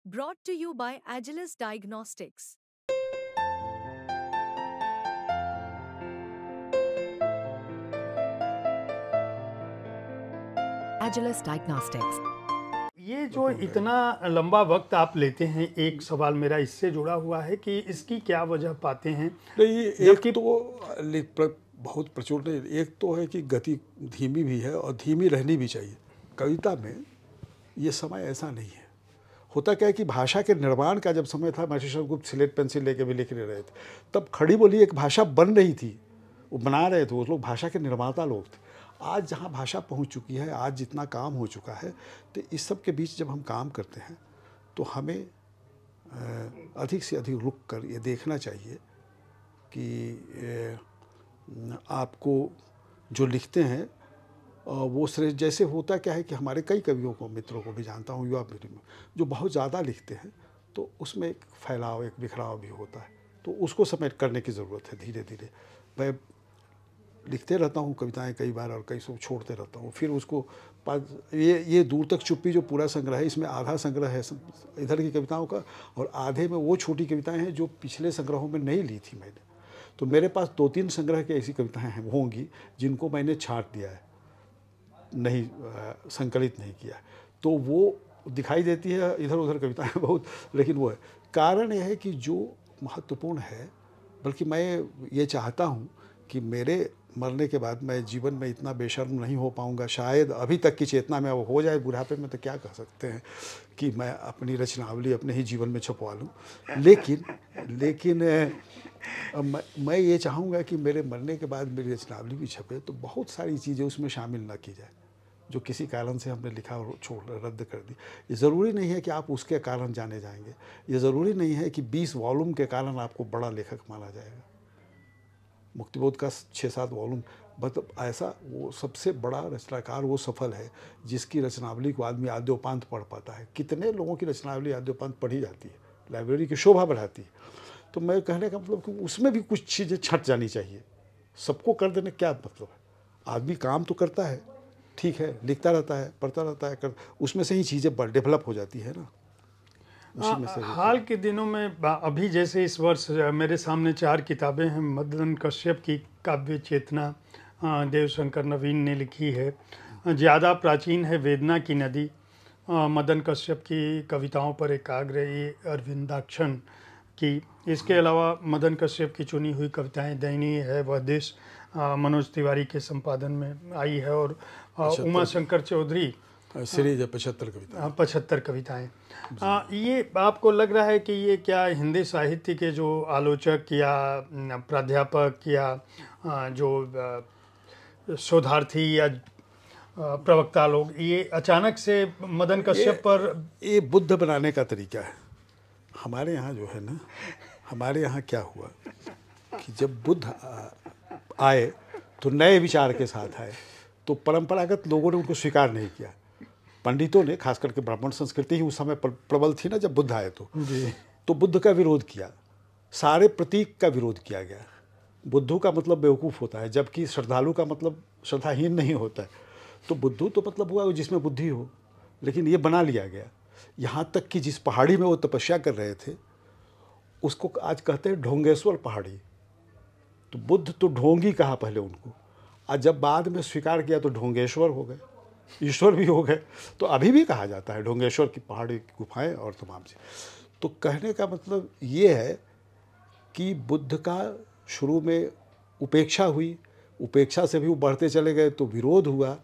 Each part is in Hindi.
Brought to you by Agilus Diagnostics. Agilus Diagnostics. ये जो इतना लंबा वक्त आप लेते हैं, एक सवाल मेरा इससे जुड़ा हुआ है कि इसकी क्या वजह पाते हैं? नहीं, एक तो बहुत प्रचुर नहीं, एक तो है कि गति धीमी भी है और धीमी रहनी भी चाहिए। कविता में ये समय ऐसा नहीं है। होता क्या है कि भाषा के निर्माण का जब समय था, महर्षि गुप्त स्लेट पेंसिल लेके भी लिख नहीं रहे थे, तब खड़ी बोली एक भाषा बन रही थी, वो बना रहे थे, वो लोग भाषा के निर्माता लोग थे। आज जहाँ भाषा पहुँच चुकी है, आज जितना काम हो चुका है, तो इस सब के बीच जब हम काम करते हैं तो हमें अधिक से अधिक रुक कर ये देखना चाहिए कि आपको जो लिखते हैं वो श्रेष्ठ। जैसे होता क्या है कि हमारे कई कवियों को, मित्रों को भी जानता हूँ युवा पीढ़ी में, जो बहुत ज़्यादा लिखते हैं तो उसमें एक फैलाव, एक बिखराव भी होता है, तो उसको समेट करने की ज़रूरत है। धीरे धीरे मैं लिखते रहता हूँ कविताएं कई बार, और कई सब छोड़ते रहता हूँ, फिर उसको ये दूर तक चुप्पी जो पूरा संग्रह है, इसमें आधा संग्रह है इधर की कविताओं का, और आधे में वो छोटी कविताएं हैं जो पिछले संग्रहों में नहीं ली थी मैंने। तो मेरे पास 2-3 संग्रह की ऐसी कविताएं हैं होंगी जिनको मैंने छांट दिया है, नहीं संकलित नहीं किया, तो वो दिखाई देती है इधर उधर कविताएं बहुत। लेकिन वो है कारण यह है कि जो महत्वपूर्ण है, बल्कि मैं ये चाहता हूँ कि मेरे मरने के बाद मैं जीवन में इतना बेशर्म नहीं हो पाऊँगा, शायद अभी तक की चेतना में अब हो जाए बुढ़ापे में, तो क्या कह सकते हैं कि मैं अपनी रचनावली अपने ही जीवन में छपवा लूँ। लेकिन मैं ये चाहूँगा कि मेरे मरने के बाद मेरी रचनावली भी छपे, तो बहुत सारी चीज़ें उसमें शामिल ना की जाए जो किसी कारण से हमने लिखा और छोड़ रद्द कर दी। ये ज़रूरी नहीं है कि आप उसके कारण जाने जाएंगे, ये ज़रूरी नहीं है कि 20 वॉल्यूम के कारण आपको बड़ा लेखक माना जाएगा। मुक्तिबोध का 6-7 वॉल्यूम, मतलब ऐसा वो सबसे बड़ा रचनाकार वो सफल है जिसकी रचनावली को आदमी आद्योपांत पढ़ पाता है। कितने लोगों की रचनावली आद्योपांत पढ़ी जाती है, लाइब्रेरी की शोभा बढ़ाती है। तो मैं कहने का मतलब कि उसमें भी कुछ चीज़ें छट जानी चाहिए। सबको कर देने क्या मतलब है? आदमी काम तो करता है, ठीक है, लिखता रहता है, पढ़ता रहता है, उसमें से ही चीज़ें डेवलप हो जाती है ना। हाल के दिनों में अभी जैसे इस वर्ष मेरे सामने 4 किताबें हैं। मदन कश्यप की काव्य चेतना देवशंकर नवीन ने लिखी है। ज़्यादा प्राचीन है वेदना की नदी, मदन कश्यप की कविताओं पर एकाग्र, ये अरविंदाक्षन की। इसके अलावा मदन कश्यप की चुनी हुई कविताएं दयनीय है, वह देश मनोज तिवारी के संपादन में आई है, और उमा शंकर चौधरी सीरीज है 75 कविताएं। ये आपको लग रहा है कि ये क्या हिंदी साहित्य के जो आलोचक या प्राध्यापक या जो शोधार्थी या प्रवक्ता लोग, ये अचानक से मदन कश्यप पर ये बुद्ध बनाने का तरीका है? हमारे यहाँ जो है ना, हमारे यहाँ क्या हुआ कि जब बुद्ध आए तो नए विचार के साथ आए, तो परंपरागत लोगों ने उनको स्वीकार नहीं किया। पंडितों ने, खास करके ब्राह्मण संस्कृति ही उस समय प्रबल थी ना जब बुद्ध आए, तो बुद्ध का विरोध किया, सारे प्रतीक का विरोध किया गया। बुद्धू का मतलब बेवकूफ़ होता है, जबकि श्रद्धालु का मतलब श्रद्धाहीन नहीं होता है। तो बुद्धू तो मतलब हुआ जिसमें बुद्धि हो, लेकिन ये बना लिया गया। यहाँ तक कि जिस पहाड़ी में वो तपस्या कर रहे थे उसको आज कहते हैं ढोंगेश्वर पहाड़ी। तो बुद्ध तो ढोंगी कहा पहले उनको, आज जब बाद में स्वीकार किया तो ढोंगेश्वर हो गए, ईश्वर भी हो गए। तो अभी भी कहा जाता है ढोंगेश्वर की पहाड़ी की गुफाएं और तमाम चीज़। तो कहने का मतलब ये है कि बुद्ध का शुरू में उपेक्षा हुई, उपेक्षा से भी वो बढ़ते चले गए, तो विरोध हुआ।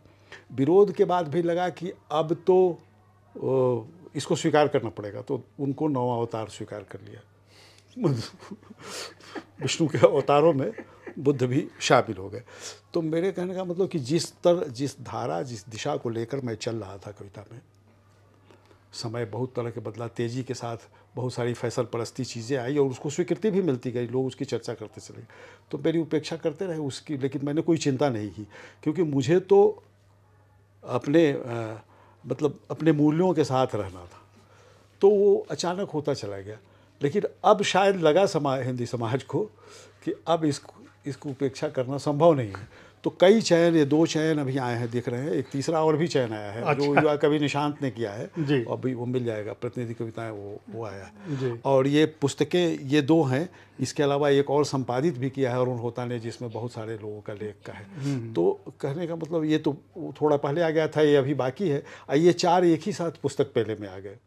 विरोध के बाद भी लगा कि अब तो इसको स्वीकार करना पड़ेगा, तो उनको 9 अवतार स्वीकार कर लिया। विष्णु के अवतारों में बुद्ध भी शामिल हो गए। तो मेरे कहने का मतलब कि जिस धारा, जिस दिशा को लेकर मैं चल रहा था कविता में, समय बहुत तरह के बदला, तेज़ी के साथ बहुत सारी फैसल परस्ती चीज़ें आई और उसको स्वीकृति भी मिलती गई, लोग उसकी चर्चा करते चले। तो मेरी उपेक्षा करते रहे उसकी, लेकिन मैंने कोई चिंता नहीं की, क्योंकि मुझे तो अपने मतलब अपने मूल्यों के साथ रहना था। तो वो अचानक होता चला गया। लेकिन अब शायद लगा हिंदी समाज को कि अब इसको उपेक्षा करना संभव नहीं है। तो कई चयन, ये 2 चयन अभी आए हैं दिख रहे हैं, एक तीसरा और भी चयन आया है जो युवा कवि निशांत ने किया है जी। अभी वो मिल जाएगा, प्रतिनिधि कविताएं वो आया है जी। और ये पुस्तकें ये 2 हैं। इसके अलावा एक और संपादित भी किया है अरुण होता ने, जिसमें बहुत सारे लोगों का लेख का है। तो कहने का मतलब ये तो थोड़ा पहले आ गया था, ये अभी बाकी है, ये 4 एक ही साथ पुस्तक पहले में आ गए।